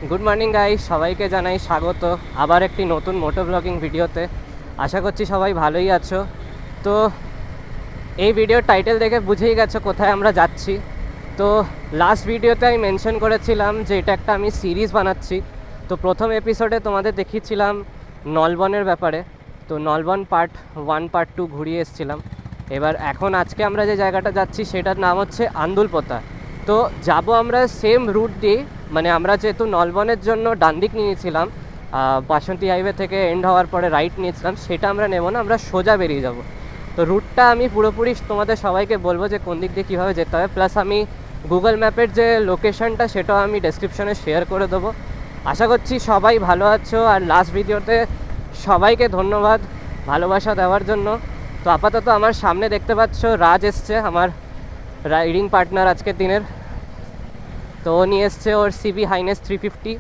Good morning guys, সবাইকে জানাই স্বাগত আবার একটি নতুন মোটো ব্লগিং ভিডিওতে। আশা করছি সবাই ভালোই আছো। তো এই ভিডিওর টাইটেল দেখে বুঝেই গেছো কোথায় আমরা যাচ্ছি। তো লাস্ট ভিডিওতে আমি মেনশন করেছিলাম যে এটা একটা আমি সিরিজ বানাচ্ছি। তো প্রথম এপিসোডে তোমাদের দেখিয়েছিলাম নলবনের ব্যাপারে। তো নলবন পার্ট 1 পার্ট 2 ঘুরিয়ে এসেছিলাম। এবার আজকে আমরা যে জায়গাটা যাচ্ছি সেটার নাম হচ্ছে আন্দুলপোতা। তো যাব আমরা সেম রুট দিয়ে, মানে আমরা যেহেতু নলবনের জন্য ডান দিক নিয়েছিলাম, বাসন্তী হাইওয়ে থেকে এন্ড হওয়ার পরে রাইট নিয়েছিলাম, সেটা আমরা নেব না, আমরা সোজা বেরিয়ে যাব। তো রুটটা আমি পুরোপুরি তোমাদের সবাইকে বলবো যে কোন দিক দিয়ে কীভাবে যেতে হবে, প্লাস আমি গুগল ম্যাপের যে লোকেশনটা সেটাও আমি ডেসক্রিপশনে শেয়ার করে দেবো। আশা করছি সবাই ভালো আছো। আর লাস্ট ভিডিওতে সবাইকে ধন্যবাদ ভালোবাসা দেওয়ার জন্য। তো আপাতত আমার সামনে দেখতে পাচ্ছ রাজ এসছে, আমার রাইডিং পার্টনার আজকের দিনের। তো ও নিয়ে এসছে ওর সিবি হাইনেস 350।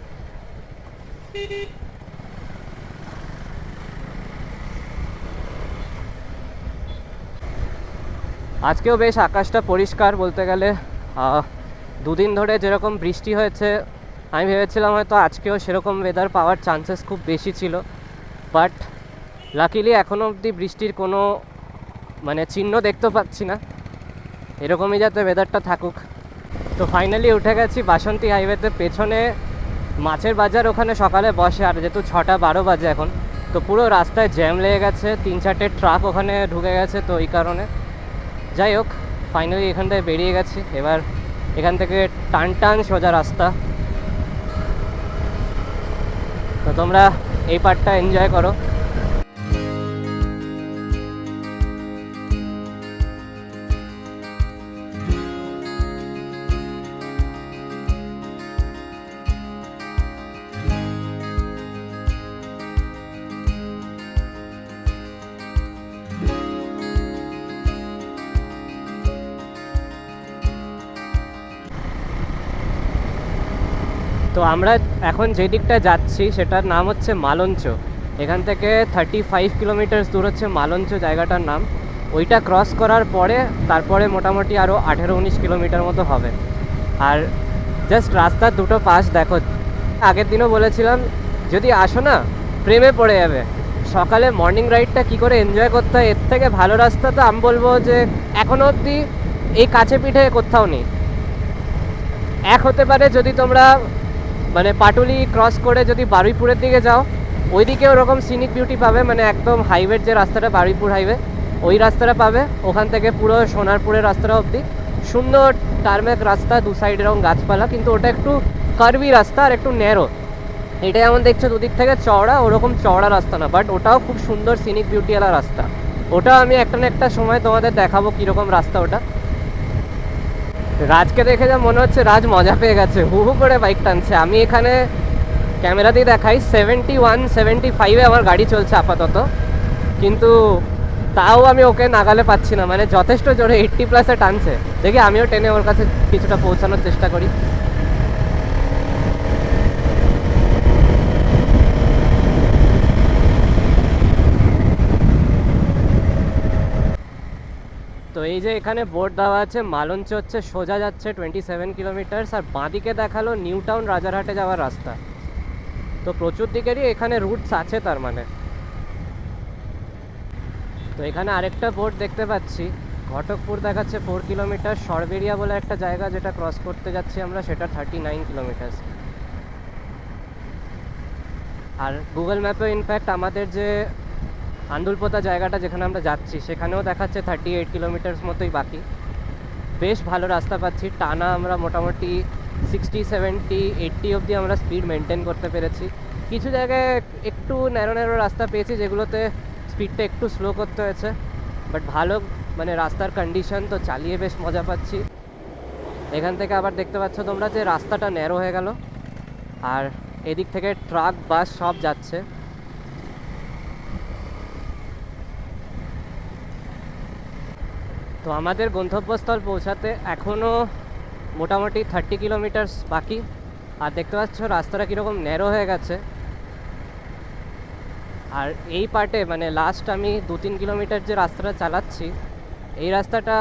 আজকেও বেশ আকাশটা পরিষ্কার বলতে গেলে। দুদিন ধরে যেরকম বৃষ্টি হয়েছে, আমি ভেবেছিলাম হয়তো আজকেও সেরকম ওয়েদার পাওয়ার চান্সেস খুব বেশি ছিল, বাট লাকিলি এখনও অবধি বৃষ্টির কোনো চিহ্ন দেখতে পাচ্ছি না। এরকমই যাতে ওয়েদারটা থাকুক। তো ফাইনালি উঠে গেছি বাসন্তী হাইওয়েতে। পেছনে মাছের বাজার ওখানে সকালে বসে, আর যেহেতু 6:12 বাজে এখন, তো পুরো রাস্তায় জ্যাম লেগে গেছে, 3-4টে ট্রাক ওখানে ঢুকে গেছে। তো এই কারণে যাই হোক ফাইনালি এখান থেকে বেরিয়ে গেছি। এবার এখান থেকে টান সোজা রাস্তা। তো তোমরা এই পার্টটা এনজয় করো। তো আমরা এখন যে দিকটা যাচ্ছি সেটার নাম হচ্ছে মালঞ্চ। এখান থেকে 35 কিলোমিটার দূর হচ্ছে মালঞ্চ জায়গাটার নাম। ওইটা ক্রস করার পরে তারপরে মোটামুটি আরও 18-19 কিলোমিটার মতো হবে। আর জাস্ট রাস্তার দুটো পাশ দেখো। আগের দিনও বলেছিলাম যদি আসো না প্রেমে পড়ে যাবে। সকালে মর্নিং রাইডটা কী করে এনজয় করতে হয়, এর থেকে ভালো রাস্তা তো আমি বলবো যে এখনও অবধি এই কাছে পিঠে কোথাও নেই। এক হতে পারে যদি তোমরা পাটুলি ক্রস করে যদি বারুইপুরের দিকে যাও, ওই দিকে ওরকম সিনিক বিউটি পাবে, একদম হাইওয়ের যে রাস্তাটা বারুইপুর হাইওয়ে ওই রাস্তাটা পাবে। ওখান থেকে পুরো সোনারপুরের রাস্তাটা অবধি সুন্দর টারম্যাক রাস্তা, দু সাইড এরকম গাছপালা, কিন্তু ওটা একটু কার্ভি রাস্তা আর একটু ন্যারো। এটা যেমন দেখছো দুদিক থেকে চওড়া, ওরকম চওড়া রাস্তা না, বাট ওটাও খুব সুন্দর সিনিক বিউটিওয়ালা রাস্তা। ওটাও আমি একটা না একটা সময় তোমাদের দেখাবো কীরকম রাস্তা ওটা। রাজকে দেখে যা মনে হচ্ছে রাজ মজা পেয়ে গেছে, হু হু করে বাইক টানছে। আমি এখানে ক্যামেরা দিয়ে দেখাই 71-75-এ আমার গাড়ি চলছে আপাতত, কিন্তু তাও আমি ওকে নাগালে পাচ্ছি না, যথেষ্ট জোরে 80+-এ টানছে। দেখি আমিও টেনে ওর কাছে কিছুটা পৌঁছানোর চেষ্টা করি। তো এই যে এখানে বোর্ড দেওয়া আছে, মালঞ্চ হচ্ছে সোজা যাচ্ছে 27 কিলোমিটার, আর বাঁদিকে দেখালো নিউ টাউন রাজারহাটে যাওয়ার রাস্তা। তো প্রচুর দিকেরই এখানে রুটস আছে তার তো এখানে আরেকটা বোর্ড দেখতে পাচ্ছি, ঘটকপুর দেখাচ্ছে 4 কিলোমিটার। সরবেরিয়া বলে একটা জায়গা যেটা ক্রস করতে যাচ্ছি আমরা, সেটা 39 কিলোমিটার। আর গুগল ম্যাপে ইনফ্যাক্ট আমাদের যে আন্দুলপোতা জায়গাটা যেখানে আমরা যাচ্ছি সেখানেও দেখাচ্ছে 38 কিলোমিটার মতোই বাকি। বেশ ভালো রাস্তা পাচ্ছি, টানা আমরা মোটামুটি 60-70-80 অবধি আমরা স্পিড মেনটেন করতে পেরেছি। কিছু জায়গায় একটু ন্যারো রাস্তা পেয়েছি যেগুলোতে স্পিডটা একটু স্লো করতে হয়েছে, বাট ভালো রাস্তার কন্ডিশন, তো চালিয়ে বেশ মজা পাচ্ছি। এখান থেকে আবার দেখতে পাচ্ছ তোমরা যে রাস্তাটা ন্যারো হয়ে গেল, আর এদিক থেকে ট্রাক বাস সব যাচ্ছে। তো আমাদের গন্তব্যস্থল পৌঁছাতে এখনও মোটামুটি 30 কিলোমিটার বাকি। আর দেখতে পাচ্ছ রাস্তাটা কীরকম ন্যারো হয়ে গেছে। আর এই পার্টে লাস্ট আমি 2-3 কিলোমিটার যে রাস্তাটা চালাচ্ছি, এই রাস্তাটা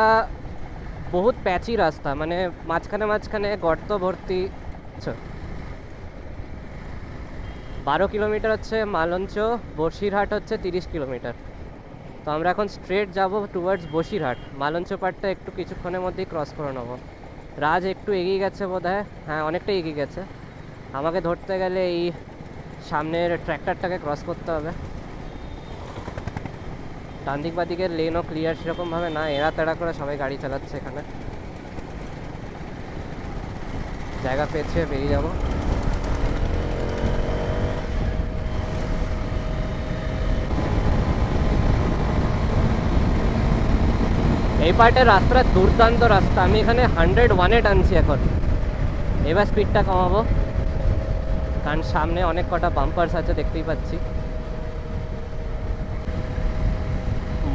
বহুত প্যাচি রাস্তা, মাঝখানে গর্ত ভর্তি। 12 কিলোমিটার হচ্ছে মালঞ্চ, বসিরহাট হচ্ছে 30 কিলোমিটার। তো আমরা এখন স্ট্রেট যাব টুয়ার্ডস বসিরহাট। মালঞ্চ পার্টটা একটু কিছুক্ষণের মধ্যেই ক্রস করে নেবো। রাজ একটু এগিয়ে গেছে বোধহয়, হ্যাঁ অনেকটাই এগিয়ে গেছে। আমাকে ধরতে গেলে এই সামনের ট্র্যাক্টরটাকে ক্রস করতে হবে। ডান দিক বাদিকের লেনও ক্লিয়ার সেরকমভাবে না, এরা তেড়া করে সবাই গাড়ি চালাচ্ছে এখানে। জায়গা পেয়েছে, বেরিয়ে যাব। এই পার্টের রাস্তাটা দুর্দান্ত রাস্তা, আমি এখানে 101-এ টানছি এখন। এবার স্পিডটা কমাবো কারণ সামনে অনেক কটা বাম্পার্স আছে, দেখতেই পাচ্ছি।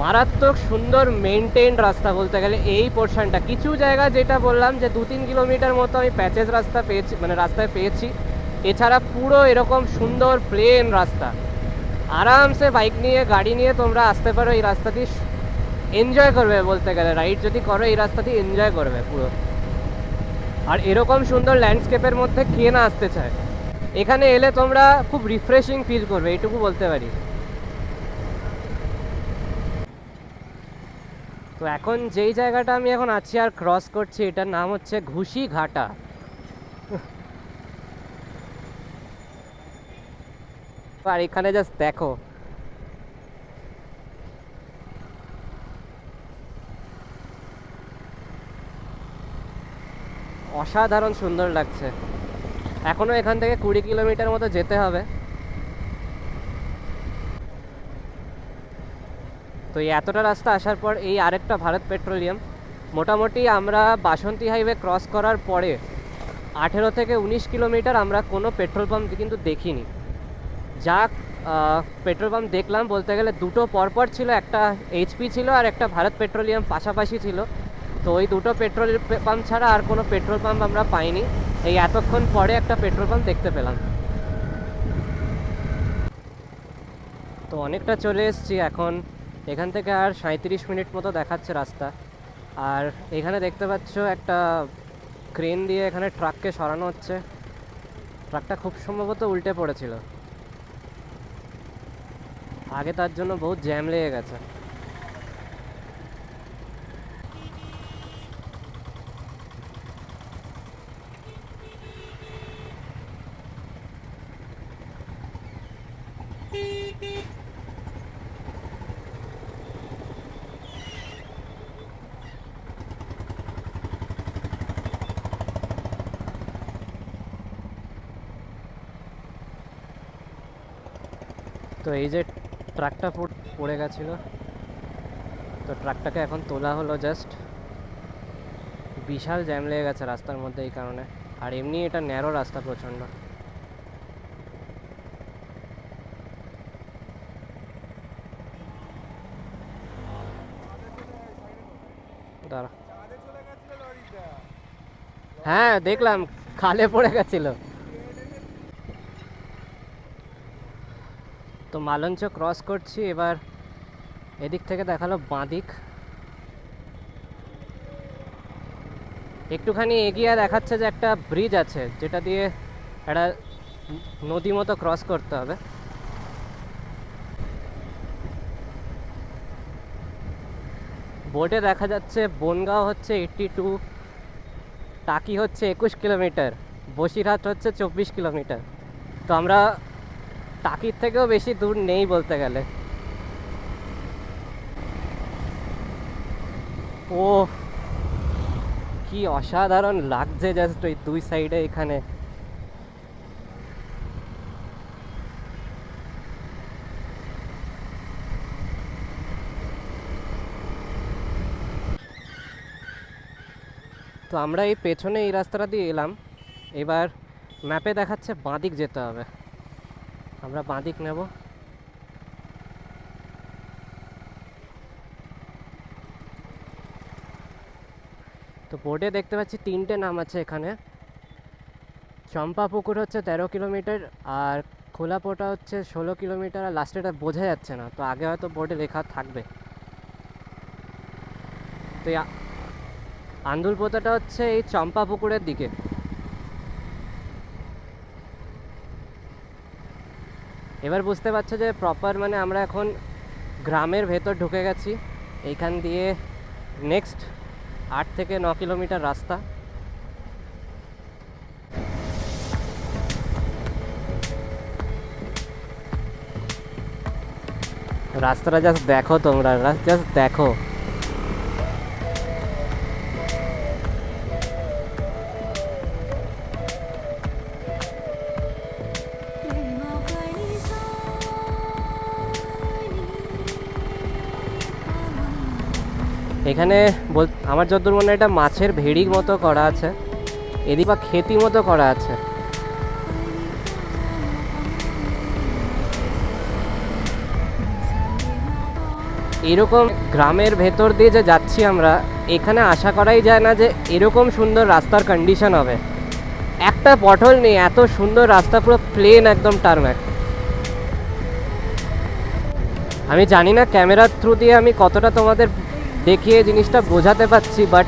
মারাত্মক সুন্দর মেনটেন রাস্তা বলতে গেলে এই পোর্শনটা। কিছু জায়গা যেটা বললাম যে 2-3 কিলোমিটার মতো আমি প্যাচেস রাস্তা পেয়েছি, মানে রাস্তায় পেয়েছি। এছাড়া পুরো এরকম সুন্দর প্লেন রাস্তা, আরামসে বাইক নিয়ে গাড়ি নিয়ে তোমরা আসতে পারো। এই রাস্তা দিয়ে এনজয় করবে বলতে গেলে, রাইড যদি করো এই রাস্তা দিয়ে এনজয় করবে পুরো। আর এরকম সুন্দর ল্যান্ডস্কেপের মধ্যে কে না আসতে চায়। এখানে এলে তোমরা খুব রিফ্রেশিং ফিল করবে, এইটুকু বলতে পারি। তো এখন যেই জায়গাটা আমি এখন আছি আর ক্রস করছি, এটার নাম হচ্ছে ঘুষি ঘাটা। আর এখানে জাস্ট দেখো, অসাধারণ সুন্দর লাগছে। এখনো এখান থেকে 20 কিলোমিটার মতো যেতে হবে। তো এই এতটা রাস্তা আসার পর এই আরেকটা ভারত পেট্রোলিয়াম। মোটামুটি আমরা বাসন্তী হাইওয়ে ক্রস করার পরে 18 থেকে 19 কিলোমিটার আমরা কোনো পেট্রোল পাম্প কিন্তু দেখিনি। যা পেট্রোল পাম্প দেখলাম বলতে গেলে দুটো পরপর ছিল, একটা এইচপি ছিল আর একটা ভারত পেট্রোলিয়াম পাশাপাশি ছিল। তো ওই দুটো পেট্রোল পাম্প ছাড়া আর কোনো পেট্রোল পাম্প আমরা পাইনি। এই এতক্ষণ পরে একটা পেট্রোল পাম্প দেখতে পেলাম। তো অনেকটা চলে এসেছি এখন। এখান থেকে আর 37 মিনিট মতো দেখাচ্ছে রাস্তা। আর এখানে দেখতে পাচ্ছ একটা ক্রেন দিয়ে এখানে ট্রাককে সরানো হচ্ছে। ট্রাকটা খুব সম্ভবত উল্টে পড়েছিল, আগে তার জন্য বহুত জ্যাম লেগে গেছে। তো এই যে ট্রাকটা পড়ে গেছিলো, তো ট্রাকটাকে এখন তোলা হলো জাস্ট। বিশাল জ্যাম লেগে গেছে রাস্তার মধ্যে এই কারণে। আর এমনি এটা ন্যারো রাস্তা প্রচণ্ড। দাঁড়া, হ্যাঁ দেখলাম খালে পড়ে গেছিল। তো মালঞ্চ ক্রস করছি এবার। এদিক থেকে দেখালো বাঁদিক, একটুখানি এগিয়ে দেখাচ্ছে যে একটা ব্রিজ আছে যেটা দিয়ে একটা নদী মতো ক্রস করতে হবে। বোর্ডে দেখা যাচ্ছে বনগাঁও হচ্ছে 82, টাকি হচ্ছে 21 কিলোমিটার, বসিরহাট হচ্ছে 24 কিলোমিটার। তো আমরা টাকির থেকেও বেশি দূর নেই বলতে গেলে। ও কি অসাধারণ লাগছে জাস্ট ওই দুই সাইডে এখানে। তো আমরা এই পেছনে এই রাস্তাটা দিয়ে এলাম। এবার ম্যাপে দেখাচ্ছে বাঁদিক যেতে হবে, আমরা বাঁদিক নেব। তো বোর্ডে দেখতে পাচ্ছি 3টে নাম আছে এখানে। চম্পাপুকুর হচ্ছে 13 কিলোমিটার, আর খোলাপোটা হচ্ছে 16 কিলোমিটার, আর লাস্টেটা বোঝা যাচ্ছে না, তো আগে হয়তো বোর্ডে লেখা থাকবে। তো আন্দুলপোতাটা হচ্ছে এই চম্পাপুকুরের দিকে। এবার বুঝতে পারছো যে প্রপার মানে আমরা এখন গ্রামের ভেতর ঢুকে গেছি। এইখান দিয়ে নেক্সট 8 থেকে 9 কিলোমিটার রাস্তা। রাস্তাটা জাস্ট দেখো তোমরা, জাস্ট দেখো। এখানে আমার যতদূর মনে হয় এটা মাছের ভেড়ির মতো করা আছে, এদিক বা খেতি মতো করা আছে। এরকম গ্রামের ভেতর দিয়ে যে যাচ্ছি আমরা, এখানে আশা করাই যায় না যে এরকম সুন্দর রাস্তার কন্ডিশন হবে। একটা পটল নেই, এত সুন্দর রাস্তা, পুরো প্লেন একদম টারম্যাক। আমি জানি না ক্যামেরার থ্রু দিয়ে আমি কতটা তোমাদের দেখিয়ে জিনিসটা বোঝাতে পারছি, বাট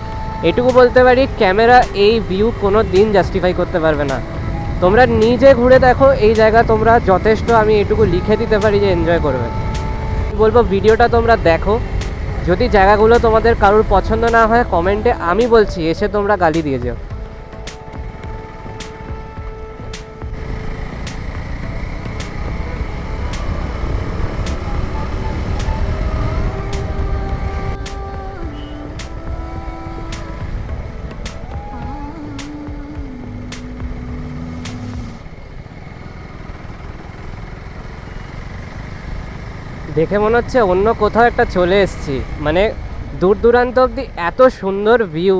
এটুকু বলতে পারি ক্যামেরা এই ভিউ কোনো দিন জাস্টিফাই করতে পারবে না। তোমরা নিজে ঘুরে দেখো এই জায়গা, তোমরা যথেষ্ট, আমি এটুকু লিখে দিতে পারি যে এনজয় করবে। বলবো ভিডিওটা তোমরা দেখো, যদি জায়গাগুলো তোমাদের কারোর পছন্দ না হয় কমেন্টে আমি বলছি, এসে তোমরা গালি দিয়ে যাও। দেখে মনে হচ্ছে অন্য কোথাও একটা চলে এসেছি, মানে দূর দূরান্ত অবধি এত সুন্দর ভিউ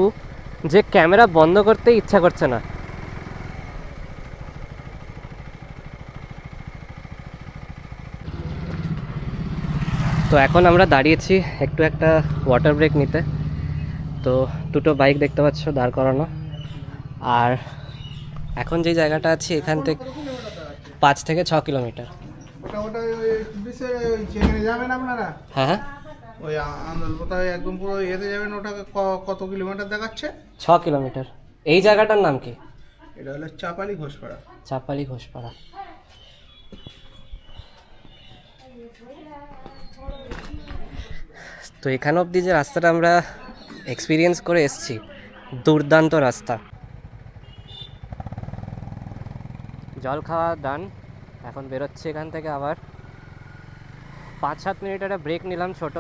যে ক্যামেরা বন্ধ করতে ইচ্ছা করছে না। তো এখন আমরা দাঁড়িয়েছি একটু একটা ওয়াটার ব্রেক নিতে। তো দুটো বাইক দেখতে পাচ্ছ দাঁড় করানো, আর এখন যে জায়গাটা আছে এখান থেকে 5 থেকে 6 কিলোমিটার। হ্যাঁ হ্যাঁ, ওই আন্দোলনটায় একদম পুরো এতে যাবেন, ওটা কত কিলোমিটার দেখাচ্ছে? 6 কিলোমিটার। এই জায়গাটার নাম কি? এটা হলো চাপালি ঘোষপাড়া। চাপালি ঘোষপাড়া। তো এখান অবধি যে রাস্তাটা আমরা এক্সপিরিয়েন্স করে এসেছি, দুর্দান্ত রাস্তা। জল খাওয়া ডান, এখন বেরোচ্ছি এখান থেকে। আবার 5-7 মিনিট একটা ব্রেক নিলাম ছোট,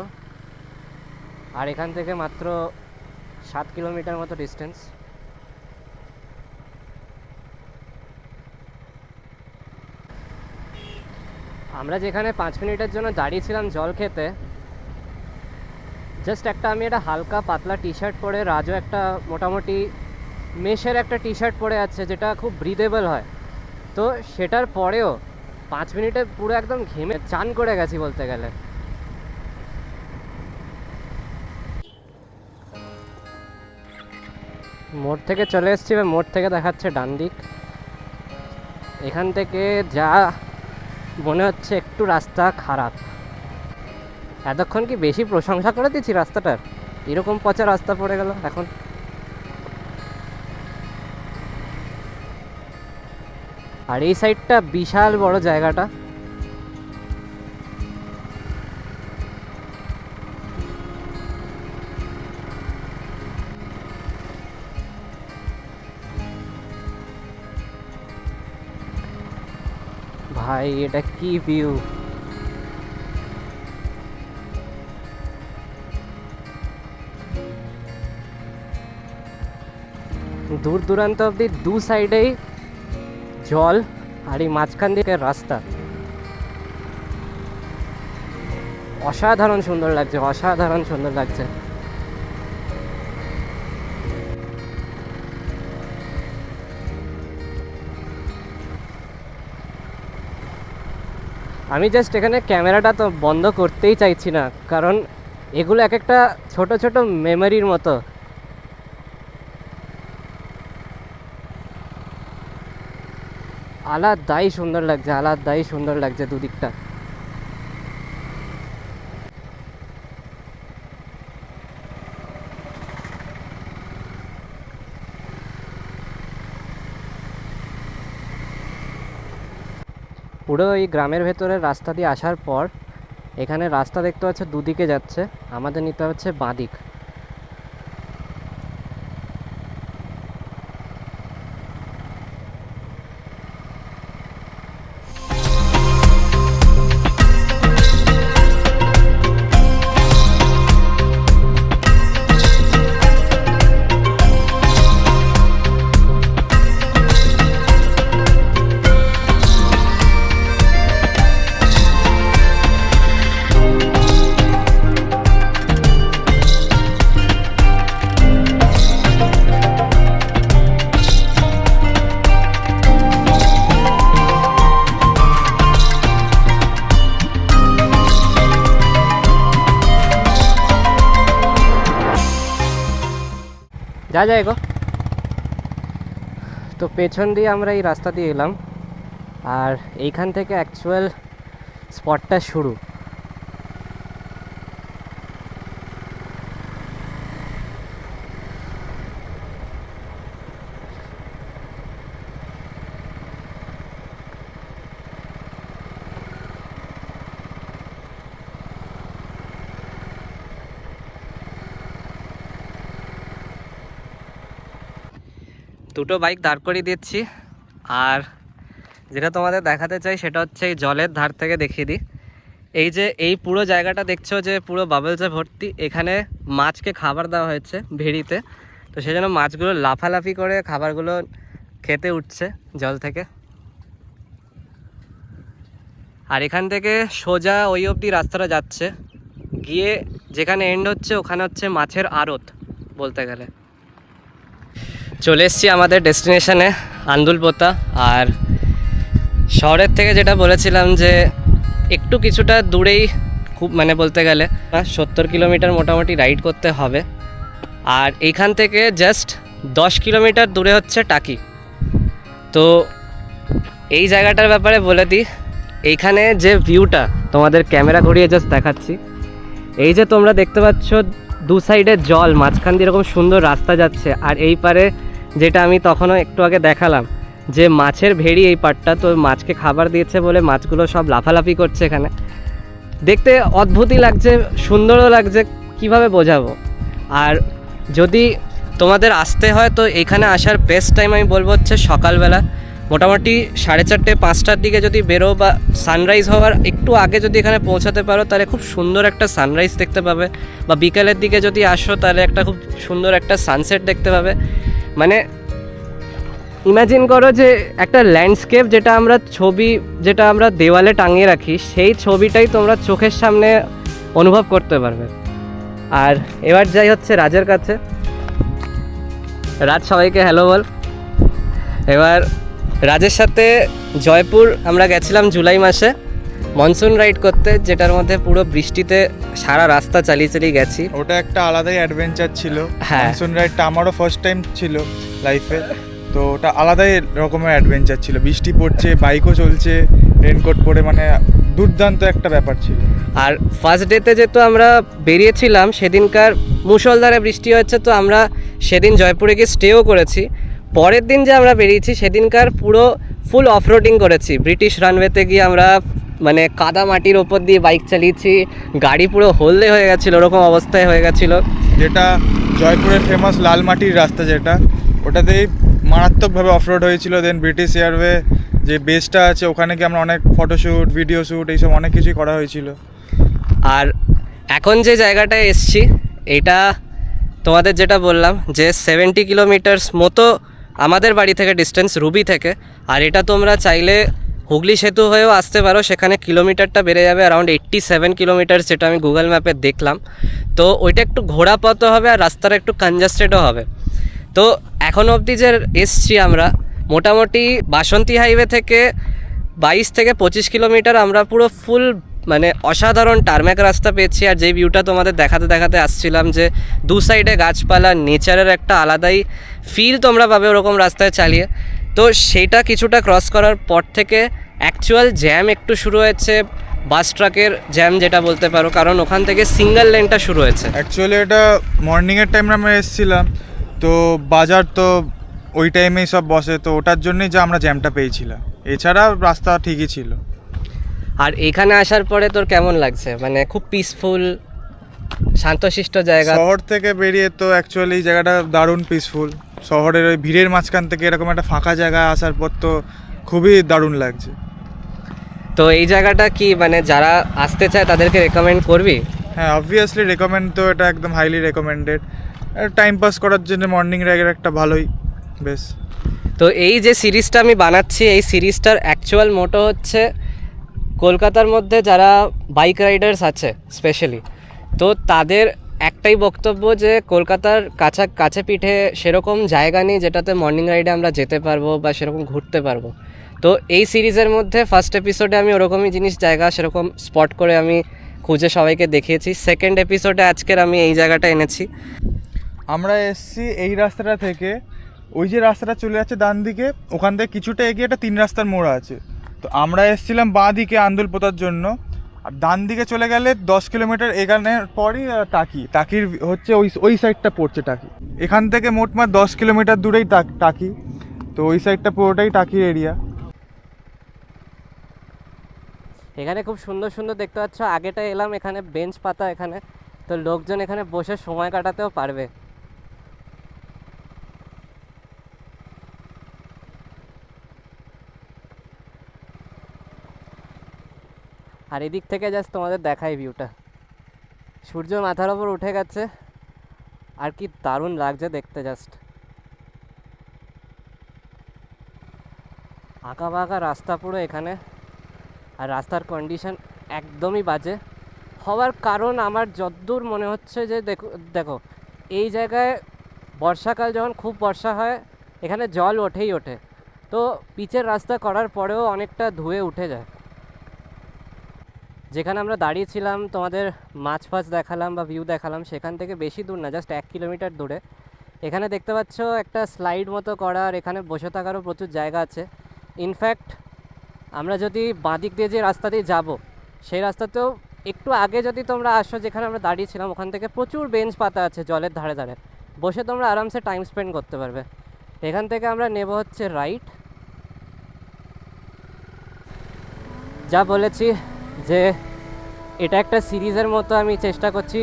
আর এখান থেকে মাত্র 7 কিলোমিটার মতো ডিস্টেন্স। আমরা যেখানে 5 মিনিটের জন্য দাঁড়িয়েছিলাম জল খেতে, জাস্ট আমি একটা হালকা পাতলা টি শার্ট পরে, রাজও একটা মোটামুটি মেশের একটা টি শার্ট পরে আছে যেটা খুব ব্রিদেবল হয়। তো সেটার পরেও 5 মিনিটে পুরো একদম ঘেমে চান করে গেছি বলতে গেলে। মোড় থেকে চলে এসেছি, মোড় থেকে দেখাচ্ছে ডান দিক। এখান থেকে যা মনে হচ্ছে একটু রাস্তা খারাপ। এতক্ষণ কি বেশি প্রশংসা করে দিচ্ছি রাস্তাটার? এরকম পচা রাস্তা পড়ে গেল এখন। আর এই সাইডটা বিশাল বড় জায়গাটা। ভাই এটা কি ভিউ! দূর দূরান্ত অবধি দু সাইডেই জল, আর এই মাঝখান দিকে রাস্তা। অসাধারণ সুন্দর লাগছে, অসাধারণ সুন্দর লাগছে। আমি জাস্ট এখানে ক্যামেরাটা তো বন্ধ করতেই চাইছি না, কারণ এগুলো এক একটা ছোট ছোট মেমোরির মতো। আলাদাই সুন্দর লাগছে, আলাদাই সুন্দর লাগছে দুদিকটা। পুরো এই গ্রামের ভেতরের রাস্তা দিয়ে আসার পর এখানে রাস্তা দেখতে পাচ্ছ দুদিকে যাচ্ছে, আমাদের নিতে হচ্ছে বাঁদিক। যা যায় গো। তো পেছন দিয়ে আমরা এই রাস্তা দিয়ে এলাম, আর এইখান থেকে অ্যাকচুয়াল স্পটটা শুরু। দুটো বাইক দাঁড় করিয়ে দিচ্ছি, আর যেটা তোমাদের দেখাতে চাই সেটা হচ্ছে এই জলের ধার থেকে দেখিয়ে দিই। এই যে এই পুরো জায়গাটা দেখছো যে পুরো বাবলসে ভর্তি, এখানে মাছকে খাবার দেওয়া হয়েছে ভেড়িতে, তো সেজন্য মাছগুলো লাফালাফি করে খাবারগুলো খেতে উঠছে জল থেকে। আর এখান থেকে সোজা ওই অবধি রাস্তাটা যাচ্ছে, গিয়ে যেখানে এন্ড হচ্ছে ওখানে হচ্ছে মাছের আড়ত বলতে গেলে। চলে এসেছি আমাদের ডেস্টিনেশনে আন্দুলপোতা। আর শহরের থেকে যেটা বলেছিলাম যে একটু কিছুটা দূরেই, খুব মানে বলতে গেলে 70 কিলোমিটার মোটামুটি রাইড করতে হবে। আর এইখান থেকে জাস্ট 10 কিলোমিটার দূরে হচ্ছে টাকি। তো এই জায়গাটার ব্যাপারে বলে দিই, এইখানে যে ভিউটা তোমাদের ক্যামেরা ঘুরিয়ে জাস্ট দেখাচ্ছি, এই যে তোমরা দেখতে পাচ্ছ দু সাইডে জল, মাঝখান দিয়ে এরকম সুন্দর রাস্তা যাচ্ছে, আর এই পারে যেটা আমি তখনও একটু আগে দেখালাম যে মাছের ভেড়ি, এই পাটটা তো মাছকে খাবার দিয়েছে বলে মাছগুলো সব লাফালাফি করছে এখানে। দেখতে অদ্ভুতই লাগছে, সুন্দরও লাগছে, কিভাবে বোঝাবো। আর যদি তোমাদের আসতে হয় তো এখানে আসার বেস্ট টাইম আমি বলবো হচ্ছে সকালবেলা, মোটামুটি 4:30 5টার দিকে যদি বেরো বা সানরাইজ হওয়ার একটু আগে যদি এখানে পৌঁছাতে পারো তাহলে খুব সুন্দর একটা সানরাইজ দেখতে পাবে। বা বিকালের দিকে যদি আসো তাহলে একটা খুব সুন্দর একটা সানসেট দেখতে পাবে। মানে ইমাজিন করো যে একটা ল্যান্ডস্কেপ যেটা আমরা দেওয়ালে টাঙিয়ে রাখি, সেই ছবিটাই তোমরা চোখের সামনে অনুভব করতে পারবে। আর এবার যাই হচ্ছে রাজের কাছে। রাজ, সবাইকে হ্যালো বল। এবার রাজের সাথে জয়পুর আমরা গেছিলাম জুলাই মাসে মনসুন রাইড করতে, যেটার মধ্যে পুরো বৃষ্টিতে সারা রাস্তা চালিয়ে গেছি। ওটা একটা আলাদাই অ্যাডভেঞ্চার ছিল। হ্যাঁ, মনসুন রাইডটা আমারও ফার্স্ট টাইম ছিল লাইফে, তো ওটা আলাদাই রকমের অ্যাডভেঞ্চার ছিল। বৃষ্টি পড়ছে, বাইকও চলছে রেনকোট পরে, মানে দুর্দান্ত একটা ব্যাপার ছিল। আর ফার্স্ট ডেতে যেহেতু আমরা বেরিয়েছিলাম সেদিনকার মুষলধারে বৃষ্টি হচ্ছে, তো আমরা সেদিন জয়পুরে গিয়ে স্টেও করেছি। পরের দিন যে আমরা বেরিয়েছি সেদিনকার পুরো ফুল অফরোডিং করেছি। ব্রিটিশ রানওয়েতে গিয়ে আমরা মানে কাদা মাটির ওপর দিয়ে বাইক চালিয়েছি, গাড়ি পুরো হলদে হয়ে গেছিলো, ওরকম অবস্থায় হয়ে গেছিলো। যেটা জয়পুরের ফেমাস লাল মাটির রাস্তা, যেটা ওটাতেই মারাত্মকভাবে অফরোড হয়েছিল। দেন ব্রিটিশ এয়ারওয়ে যে বেসটা আছে ওখানে গিয়ে আমরা অনেক ফটোশ্যুট, ভিডিও শ্যুট এইসব অনেক কিছুই করা হয়েছিল। আর এখন যে জায়গাটায় এসছি এটা তোমাদের যেটা বললাম যে 70 কিলোমিটার্স মতো আমাদের বাড়ি থেকে ডিস্টেন্স, রুবি থেকে। আর এটা তোমরা চাইলে হুগলি সেতু হয়েও আসতে পারো, সেখানে কিলোমিটারটা বেড়ে যাবে অ্যারাউন্ড 87 কিলোমিটার, যেটা আমি গুগল ম্যাপে দেখলাম। তো ওইটা একটু ঘোরা পথও হবে আর রাস্তাটা একটু কনজাস্টেডও হবে। তো এখন অবধি যে এসছি আমরা, মোটামুটি বাসন্তী হাইওয়ে থেকে 22 থেকে 25 কিলোমিটার আমরা পুরো ফুল মানে অসাধারণ টারম্যাক রাস্তা পেয়েছি। আর যেই ভিউটা তোমাদের দেখাতে আসছিলাম যে দু সাইডে গাছপালা, নেচারের একটা আলাদাই ফিল তোমরা পাবে ওরকম রাস্তায় চালিয়ে। তো সেটা কিছুটা ক্রস করার পর থেকে অ্যাকচুয়াল জ্যাম একটু শুরু হয়েছে, বাস ট্রাকের জ্যাম যেটা বলতে পারো, কারণ ওখান থেকে সিঙ্গেল লেনটা শুরু হয়েছে। অ্যাকচুয়ালি এটা মর্নিংয়ের টাইমে আমরা এসেছিলাম, তো বাজার তো ওই টাইমেই সব বসে, তো ওটার জন্যই যে আমরা জ্যামটা পেয়েছিলাম, এছাড়া রাস্তা ঠিকই ছিল। আর এখানে আসার পরে তোর কেমন লাগছে? মানে খুব পিসফুল, শান্তশিষ্ট জায়গা। শহর থেকে বেরিয়ে তো অ্যাকচুয়ালি জায়গাটা দারুণ পিসফুল। শহরের ওই ভিড়ের মাঝখান থেকে এরকম একটা ফাঁকা জায়গায় আসার পর তো খুবই দারুণ লাগছে। তো এই জায়গাটা কি মানে যারা আসতে চায় তাদেরকে রেকমেন্ড করবি? হ্যাঁ, অবভিয়াসলি রেকমেন্ড, তো এটা একদম হাইলি রেকমেন্ডেড। টাইম পাস করার জন্য মর্নিং রাইডের একটা ভালোই বেশ। তো এই যে সিরিজটা আমি বানাচ্ছি, এই সিরিজটার অ্যাকচুয়াল মোটো হচ্ছে কলকাতার মধ্যে যারা বাইক রাইডার্স আছে স্পেশালি, তো তাদের একটাই বক্তব্য যে কলকাতার কাছে পিঠে সেরকম জায়গা নেই যেটাতে মর্নিং রাইডে আমরা যেতে পারবো বা সেরকম ঘুরতে পারবো। তো এই সিরিজের মধ্যে ফার্স্ট এপিসোডে আমি ওরকমই জায়গা সেরকম স্পট করে আমি খুঁজে সবাইকে দেখিয়েছি। সেকেন্ড এপিসোডে আজকের আমি এই জায়গাটা এনেছি। আমরা এসছি এই রাস্তাটা থেকে, ওই যে রাস্তাটা চলে যাচ্ছে ডান দিকে, ওখান থেকে কিছুটা এগিয়ে একটা 3 রাস্তার মোড় আছে। তো আমরা এসছিলাম বাঁ দিকে আন্দুল পোতার জন্য, আর ডান দিকে চলে গেলে 10 কিলোমিটার এখানে পরই টাকির হচ্ছে ওই সাইডটা পড়ছে টাকি। এখান থেকে মোটমাট 10 কিলোমিটার দূরেই টাকি, তো ওই সাইডটা পুরোটাই টাকির এরিয়া। এখানে খুব সুন্দর সুন্দর দেখতে পাচ্ছ, আগেটা এলাম এখানে বেঞ্চ পাতা, এখানে তো লোকজন এখানে বসে সময় কাটাতেও পারবে। আর এদিক থেকে জাস্ট তোমাদের দেখাই ভিউটা, সূর্য মাথার ওপর উঠে গেছে আর কি দারুণ লাগছে দেখতে। জাস্ট আঁকা বাঁকা রাস্তা পুরো এখানে, আর রাস্তার কন্ডিশন একদমই বাজে হওয়ার কারণ আমার যতদূর মনে হচ্ছে যে দেখো এই জায়গায় বর্ষাকাল যখন খুব বর্ষা হয় এখানে জল ওঠে, তো পিচের রাস্তা করার পরেও অনেকটা ধুয়ে উঠে যায়। যেখানে আমরা দাঁড়িয়েছিলাম তোমাদের মাছ ফাছ দেখালাম বা ভিউ দেখালাম, সেখান থেকে বেশি দূর না, জাস্ট 1 কিলোমিটার দূরে এখানে দেখতে পাচ্ছ একটা স্লাইড মতো করা, আর এখানে বসে থাকারও প্রচুর জায়গা আছে। ইনফ্যাক্ট আমরা যদি বাঁদিক দিয়ে যে রাস্তা দিয়ে যাব সেই রাস্তাতেও একটু আগে যদি তোমরা আসো, যেখানে আমরা দাঁড়িয়েছিলাম ওখান থেকে প্রচুর বেঞ্চ পাতা আছে জলের ধারে ধারে, বসে তোমরা আরামসে টাইম স্পেন্ড করতে পারবে। এখান থেকে আমরা নেব হচ্ছে রাইট। যা বলেছি যে এটা একটা সিরিজের মতো আমি চেষ্টা করছি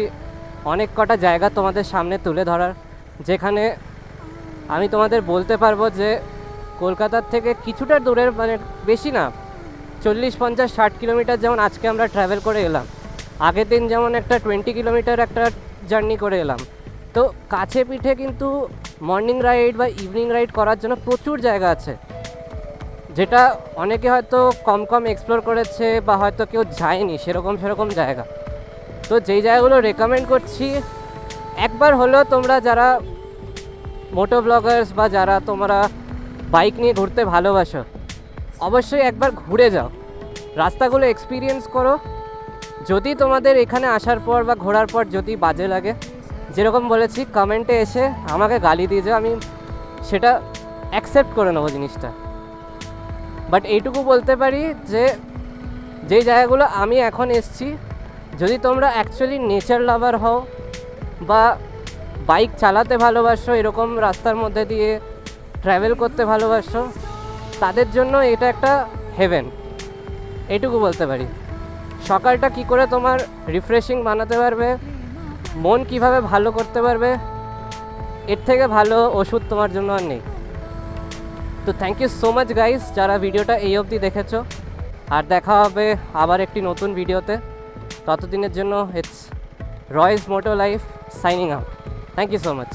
অনেক কটা জায়গা তোমাদের সামনে তুলে ধরার, যেখানে আমি তোমাদের বলতে পারবো যে কলকাতার থেকে কিছুটা দূরের, মানে বেশি না, 40-50-60 কিলোমিটার যেমন আজকে আমরা ট্রাভেল করে এলাম, আগের দিন যেমন একটা 20 কিলোমিটার একটা জার্নি করে এলাম। তো কাছে পিঠে কিন্তু মর্নিং রাইড বা ইভিনিং রাইড করার জন্য প্রচুর জায়গা আছে, যেটা অনেকে হয়তো কম এক্সপ্লোর করেছে বা হয়তো কেউ যায়নি সেরকম জায়গা। তো যেই জায়গাগুলো রেকমেন্ড করছি, একবার হলেও তোমরা যারা মোটো ব্লগার্স বা যারা তোমরা বাইক নিয়ে ঘুরতে ভালোবাসো অবশ্যই একবার ঘুরে যাও, রাস্তাগুলো এক্সপিরিয়েন্স করো। যদি তোমাদের এখানে আসার পর বা ঘোরার পর যদি বাজে লাগে, যেরকম বলেছি কমেন্টে এসে আমাকে গালি দিয়ে যাও, আমি সেটা অ্যাকসেপ্ট করে নেবো জিনিসটা। বাট এইটুকু বলতে পারি যে যেই জায়গাগুলো আমি এখন এসছি, যদি তোমরা অ্যাকচুয়ালি নেচার লাভার হও বা বাইক চালাতে ভালোবাসো, এরকম রাস্তার মধ্যে দিয়ে ট্রাভেল করতে ভালোবাসো, তাদের জন্য এটা একটা হেভেন, এইটুকু বলতে পারি। সকালটা কি করে তোমার রিফ্রেশিং বানাতে পারবে, মন কিভাবে ভালো করতে পারবে, এর থেকে ভালো ওষুধ তোমার জন্য আর নেই। তো thank you so much guys যারা ভিডিওটা এই অবধি দেখেছো, আর দেখা হবে আবার একটি নতুন ভিডিওতে। ততদিনের জন্য it's Royce moto life signing out. Thank you so much.